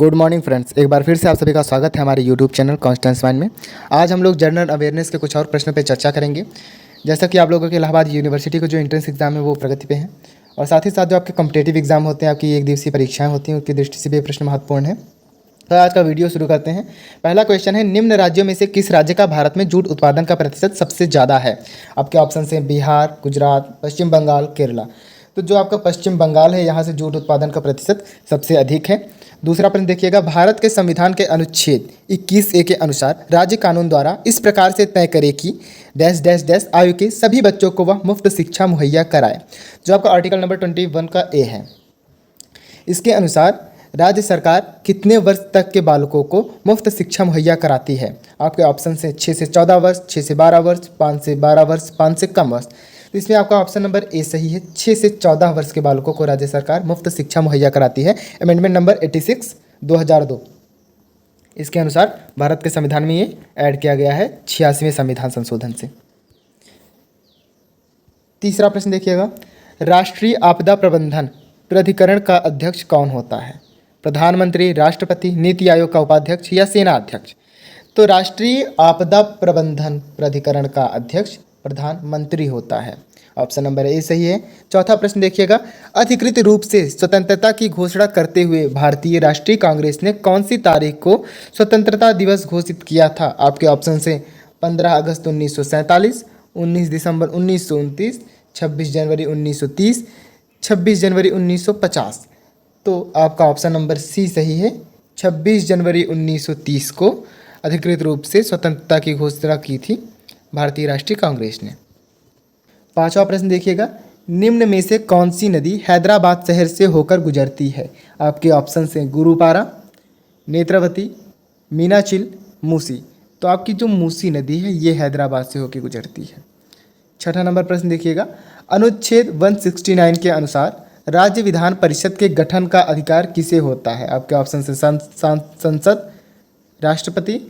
Good morning friends, एक बार फिर से आप सभी का स्वागत है हमारे यूट्यूब चैनल कॉन्स्टेंस माइंड में। आज हम लोग जनरल अवेयरनेस के कुछ और प्रश्नों पे चर्चा करेंगे। जैसा कि आप लोगों के इलाहाबाद यूनिवर्सिटी को जो एंट्रेंस एग्जाम है वो प्रगति पे है, और साथ ही साथ जो आपके कॉम्पिटेटिव एग्जाम होते हैं, आपकी एक दिवसीय परीक्षाएं होती हैं, उनकी दृष्टि से भी ये प्रश्न महत्वपूर्ण है। तो आज का वीडियो शुरू करते हैं। पहला क्वेश्चन है, निम्न राज्यों में से किस राज्य का भारत में जूट उत्पादन का प्रतिशत सबसे ज़्यादा है? आपके ऑप्शन हैं बिहार, गुजरात, पश्चिम बंगाल, केरला। तो जो आपका पश्चिम बंगाल है, यहाँ से जूट उत्पादन का प्रतिशत सबसे अधिक है। दूसरा प्रश्न देखिएगा, भारत के संविधान के अनुच्छेद 21A के अनुसार राज्य कानून द्वारा इस प्रकार से तय करे कि डैश डैश डैश आयु के सभी बच्चों को वह मुफ्त शिक्षा मुहैया कराए। जो आपका आर्टिकल नंबर 21 का ए है। इसके अनुसार राज्य सरकार कितने वर्ष तक के बालकों को मुफ्त शिक्षा मुहैया कराती है? आपके ऑप्शन से 6 से 14 वर्ष, 6 से 12 वर्ष, 5 से 12 वर्ष, 5 से कम वर्ष। तो इसमें आपका ऑप्शन नंबर ए सही है। 6 से 14 वर्ष के बालकों को राज्य सरकार मुफ्त शिक्षा मुहैया कराती है। अमेंडमेंट नंबर 86 2002 इसके अनुसार भारत के संविधान में ये ऐड किया गया है 86वें संविधान संशोधन से। तीसरा प्रश्न देखिएगा, राष्ट्रीय आपदा प्रबंधन प्राधिकरण का अध्यक्ष कौन होता है? प्रधानमंत्री, राष्ट्रपति, नीति आयोग का उपाध्यक्ष या सेना अध्यक्ष? तो राष्ट्रीय आपदा प्रबंधन प्राधिकरण का अध्यक्ष प्रधानमंत्री होता है। ऑप्शन नंबर ए सही है। चौथा प्रश्न देखिएगा, अधिकृत रूप से स्वतंत्रता की घोषणा करते हुए भारतीय राष्ट्रीय कांग्रेस ने कौन सी तारीख को स्वतंत्रता दिवस घोषित किया था? आपके ऑप्शन से 15 अगस्त 1947, 19 दिसंबर 1929, 26 जनवरी 1930, 26 जनवरी 1950। तो आपका ऑप्शन नंबर सी सही है। 26 जनवरी 1930 को अधिकृत रूप से स्वतंत्रता की घोषणा की थी भारतीय राष्ट्रीय कांग्रेस ने। पांचवा प्रश्न देखिएगा, निम्न में से कौन सी नदी हैदराबाद शहर से होकर गुजरती है? आपके ऑप्शन से गुरुपारा, नेत्रावती, मीनाचिल, मूसी। तो आपकी जो मूसी नदी है ये हैदराबाद से होकर गुजरती है। छठा नंबर प्रश्न देखिएगा, अनुच्छेद 169 के अनुसार राज्य विधान परिषद के गठन का अधिकार किसे होता है? आपके ऑप्शन से संसद, राष्ट्रपति,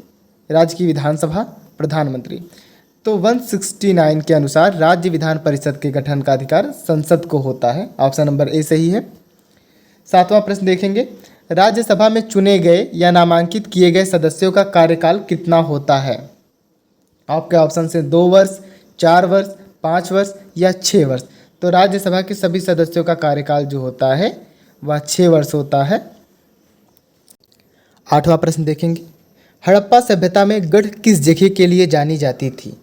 राज्य की विधानसभा, प्रधानमंत्री। तो 169 के अनुसार राज्य विधान परिषद के गठन का अधिकार संसद को होता है। ऑप्शन नंबर ए सही है। सातवां प्रश्न देखेंगे, राज्यसभा में चुने गए या नामांकित किए गए सदस्यों का कार्यकाल कितना होता है? आपके ऑप्शन से 2 वर्ष, 4 वर्ष, 5 वर्ष या 6 वर्ष। तो राज्यसभा के सभी सदस्यों का कार्यकाल जो होता है वह 6 वर्ष होता है। आठवां प्रश्न देखेंगे, हड़प्पा सभ्यता में गढ़ किस जगह के लिए जानी जाती थी?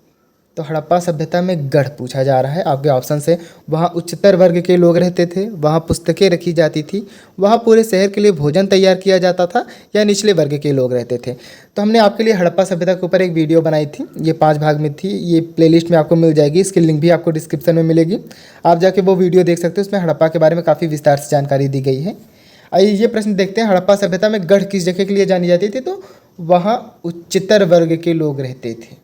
तो हड़प्पा सभ्यता में गढ़ पूछा जा रहा है। आपके ऑप्शन से वहाँ उच्चतर वर्ग के लोग रहते थे, वहाँ पुस्तकें रखी जाती थी, वहाँ पूरे शहर के लिए भोजन तैयार किया जाता था, या निचले वर्ग के लोग रहते थे। तो हमने आपके लिए हड़प्पा सभ्यता के ऊपर एक वीडियो बनाई थी, ये 5 भाग में थी। ये प्लेलिस्ट में आपको मिल जाएगी, इसकी लिंक भी आपको डिस्क्रिप्शन में मिलेगी, आप जाके वो वीडियो देख सकते हो। उसमें हड़प्पा के बारे में काफ़ी विस्तार से जानकारी दी गई है। आइए ये प्रश्न देखते हैं, हड़प्पा सभ्यता में गढ़ किस जगह के लिए जानी जाती थी? तो वहाँ उच्चतर वर्ग के लोग रहते थे।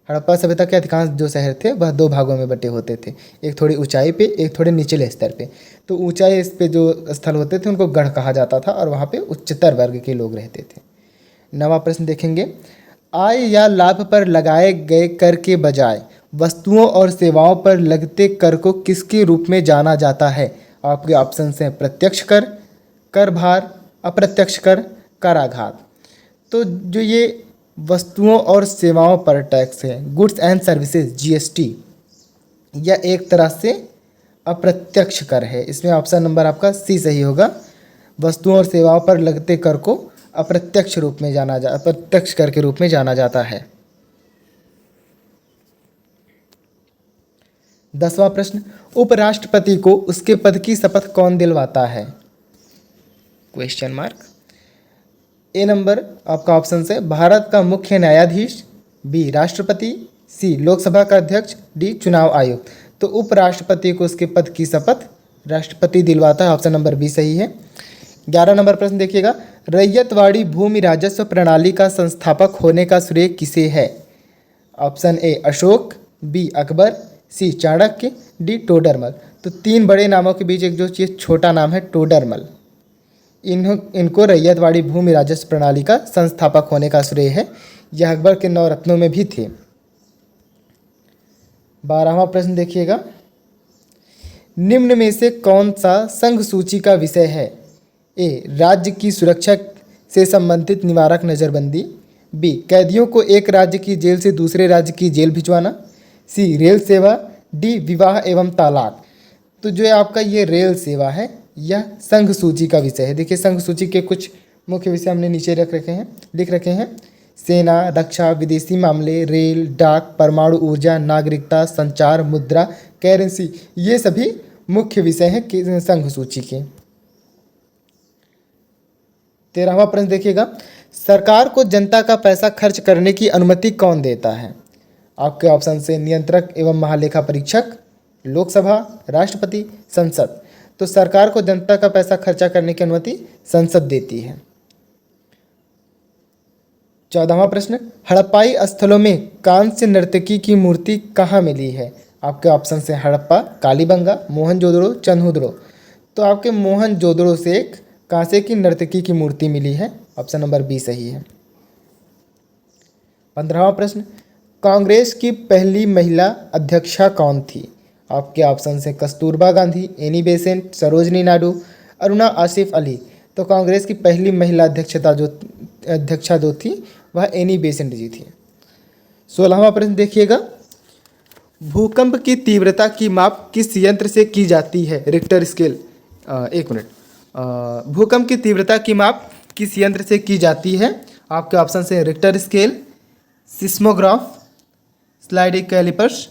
हड़प्पा सभ्यता के अधिकांश जो शहर थे वह 2 भागों में बटे होते थे, एक थोड़ी ऊंचाई पे, एक थोड़े निचले स्तर पे। तो ऊंचाई इस पे जो स्थल होते थे उनको गढ़ कहा जाता था, और वहाँ पे उच्चतर वर्ग के लोग रहते थे। 9वां प्रश्न देखेंगे, आय या लाभ पर लगाए गए कर के बजाय वस्तुओं और सेवाओं पर लगते कर को किसके रूप में जाना जाता है? आपके ऑप्शन हैं प्रत्यक्ष कर, कर भार, अप्रत्यक्ष कर, कराघात। तो जो ये वस्तुओं और सेवाओं पर टैक्स है, गुड्स एंड सर्विसेज GST, यह एक तरह से अप्रत्यक्ष कर है। इसमें ऑप्शन नंबर आपका सी सही होगा। वस्तुओं और सेवाओं पर लगते कर को अप्रत्यक्ष कर के रूप में जाना जाता है। 10वां प्रश्न, उपराष्ट्रपति को उसके पद की शपथ कौन दिलवाता है? Question mark. ए नंबर आपका ऑप्शन से भारत का मुख्य न्यायाधीश, बी राष्ट्रपति, सी लोकसभा का अध्यक्ष, डी चुनाव आयोग। तो उपराष्ट्रपति को उसके पद की शपथ राष्ट्रपति दिलवाता है। ऑप्शन नंबर बी सही है। 11 नंबर प्रश्न देखिएगा, रैयतवाड़ी भूमि राजस्व प्रणाली का संस्थापक होने का श्रेय किसे है? Option A Ashok, B Akbar, C Chanakya, D Todarmal. तो 3 बड़े नामों के बीच एक जो चीज़ छोटा नाम है टोडरमल, इनको रैयतवाड़ी भूमि राजस्व प्रणाली का संस्थापक होने का श्रेय है। यह अकबर के 9 रत्नों में भी थे। 12वां प्रश्न देखिएगा, निम्न में से कौन सा संघ सूची का विषय है? ए राज्य की सुरक्षा से संबंधित निवारक नज़रबंदी, बी कैदियों को एक राज्य की जेल से दूसरे राज्य की जेल भिजवाना, सी रेल सेवा, डी विवाह एवं तलाक। तो जो है आपका ये रेल सेवा है, यह संघ सूची का विषय है। देखिए संघ सूची के कुछ मुख्य विषय हमने नीचे लिख रखे हैं। सेना, रक्षा, विदेशी मामले, रेल, डाक, परमाणु ऊर्जा, नागरिकता, संचार, मुद्रा, करेंसी, ये सभी मुख्य विषय हैं संघ सूची के। 13वां प्रश्न देखिएगा, सरकार को जनता का पैसा खर्च करने की अनुमति कौन देता है? आपके ऑप्शन से नियंत्रक एवं महालेखा परीक्षक, लोकसभा, राष्ट्रपति, संसद। तो सरकार को जनता का पैसा खर्चा करने की अनुमति संसद देती है। 14वां प्रश्न, हड़प्पाई स्थलों में कांस्य नर्तकी की मूर्ति कहाँ मिली है? आपके ऑप्शन से हड़प्पा, कालीबंगा, मोहनजोदड़ो, चंदहुदड़ो। तो आपके मोहनजोदड़ो से एक कांसे की नर्तकी की मूर्ति मिली है। ऑप्शन नंबर बी सही है। 15वां प्रश्न, कांग्रेस की पहली महिला अध्यक्षा कौन थी? आपके ऑप्शन से कस्तूरबा गांधी, एनी बेसेंट, सरोजनी नायडू, अरुणा आसिफ अली। तो कांग्रेस की पहली महिला अध्यक्षा जो थी वह एनी बेसेंट जी थी। 16वां प्रश्न देखिएगा, भूकंप की तीव्रता की माप किस यंत्र से की जाती है? Richter scale. एक मिनट, भूकंप की तीव्रता की माप किस यंत्र से की जाती है? आपके ऑप्शन से Richter scale, seismograph, sliding callipers,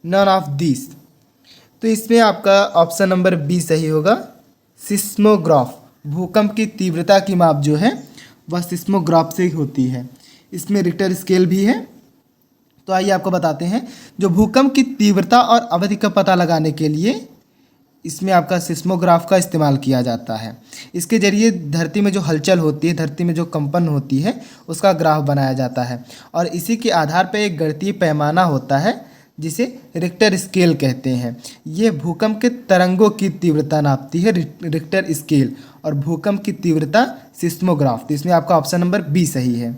none of this. तो इसमें आपका ऑप्शन नंबर बी सही होगा, सिस्मोग्राफ। भूकंप की तीव्रता की माप जो है वह सिस्मोग्राफ से होती है। इसमें रिक्टर स्केल भी है। तो आइए आपको बताते हैं, जो भूकंप की तीव्रता और अवधि का पता लगाने के लिए इसमें आपका सिस्मोग्राफ का इस्तेमाल किया जाता है। इसके जरिए धरती में जो हलचल होती है, धरती में जो कंपन होती है, उसका ग्राफ बनाया जाता है और इसी के आधार पर एक गणितीय पैमाना होता है जिसे रिक्टर स्केल कहते हैं। ये भूकंप के तरंगों की तीव्रता नापती है रिक्टर स्केल, और भूकंप की तीव्रता सिस्मोग्राफ। तो इसमें आपका ऑप्शन नंबर बी सही है।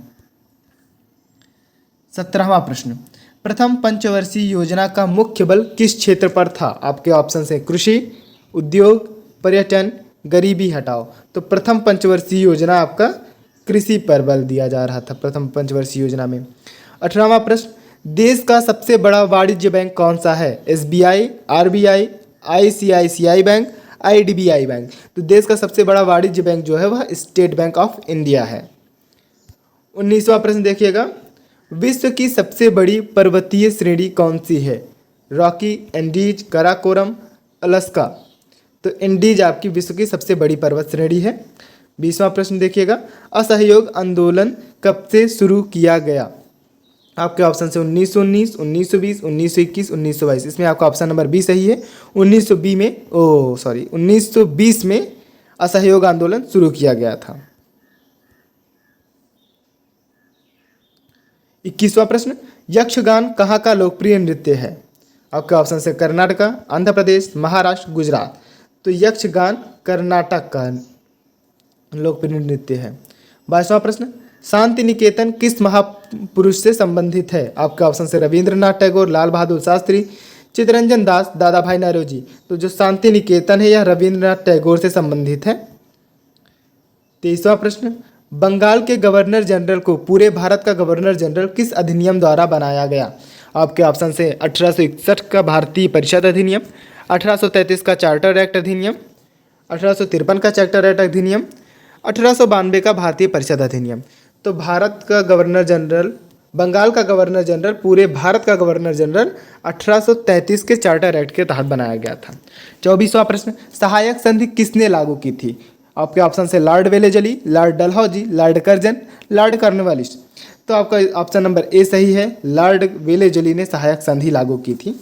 17वां प्रश्न, प्रथम पंचवर्षीय योजना का मुख्य बल किस क्षेत्र पर था? आपके ऑप्शन से कृषि, उद्योग, पर्यटन, गरीबी हटाओ। तो प्रथम पंचवर्षीय योजना आपका कृषि पर बल दिया जा रहा था प्रथम पंचवर्षीय योजना में। 18वां प्रश्न, देश का सबसे बड़ा वाणिज्य बैंक कौन सा है? SBI, RBI, ICICI bank, IDBI bank. तो देश का सबसे बड़ा वाणिज्य बैंक जो है वह स्टेट बैंक ऑफ इंडिया है। 19वां प्रश्न देखिएगा, विश्व की सबसे बड़ी पर्वतीय श्रेणी कौन सी है? Rocky, Andes, Karakoram, Alaska. तो एंडीज आपकी विश्व की सबसे बड़ी पर्वत श्रेणी है। 20वां प्रश्न देखिएगा, असहयोग आंदोलन कब से शुरू किया गया? आपके ऑप्शन से 1919, 1920, 1921, 1922। इसमें आपका ऑप्शन नंबर बी सही है। 1920 में असहयोग आंदोलन शुरू किया गया था। 21वां प्रश्न, यक्षगान कहाँ का लोकप्रिय नृत्य है? आपके ऑप्शन से कर्नाटका, आंध्र प्रदेश, महाराष्ट्र, गुजरात। तो यक्षगान कर्नाटक का लोकप्रिय नृत्य है। 22वां प्रश्न, शांति निकेतन किस महापुरुष से संबंधित है? आपके ऑप्शन से रविंद्रनाथ टैगोर, लाल बहादुर शास्त्री, चित्तरंजन दास, दादा भाई नौरोजी। तो जो शांति निकेतन है यह रविंद्रनाथ टैगोर से संबंधित है। 23वां प्रश्न, बंगाल के गवर्नर जनरल को पूरे भारत का गवर्नर जनरल किस अधिनियम द्वारा बनाया गया? आपके ऑप्शन से 1861 का भारतीय परिषद अधिनियम, 1833 का चार्टर एक्ट अधिनियम, 1853 का चार्टर एक्ट अधिनियम, 1892 का भारतीय परिषद अधिनियम। तो भारत का गवर्नर जनरल, बंगाल का गवर्नर जनरल, पूरे भारत का गवर्नर जनरल 1833 के चार्टर एक्ट के तहत बनाया गया था। 24वां प्रश्न, सहायक संधि किसने लागू की थी? आपके ऑप्शन से Lord Wellesley, Lord Dalhousie, Lord Curzon, Lord Cornwallis. तो आपका ऑप्शन नंबर ए सही है, लॉर्ड वेलेजली ने सहायक संधि लागू की थी।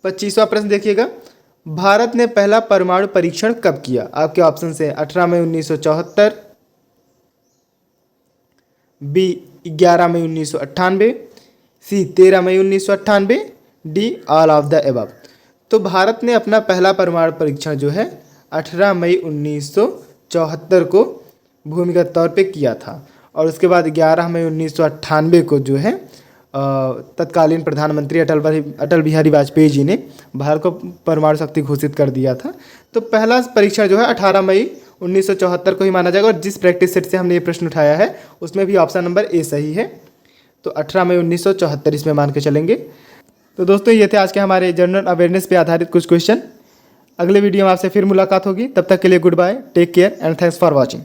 25वां प्रश्न देखिएगा, भारत ने पहला परमाणु परीक्षण कब किया? आपके ऑप्शन से 18 मई 1974, बी 11 मई 1998, सी 13 मई 1998, D all of the above. तो भारत ने अपना पहला परमाणु परीक्षण जो है 18 मई 1974 को भूमिगत तौर पे किया था, और उसके बाद 11 मई 1998 को जो है तत्कालीन प्रधानमंत्री अटल बिहारी वाजपेयी जी ने भारत को परमाणु शक्ति घोषित कर दिया था। तो पहला परीक्षण जो है 18 मई 1974 को ही माना जाएगा। और जिस प्रैक्टिस सेट से हमने ये प्रश्न उठाया है उसमें भी ऑप्शन नंबर ए सही है। तो 18 मई 1974 इसमें मान के चलेंगे। तो दोस्तों ये थे आज के हमारे जनरल अवेयरनेस पे आधारित कुछ क्वेश्चन। अगले वीडियो में आपसे फिर मुलाकात होगी। तब तक के लिए goodbye, take care and thanks for watching.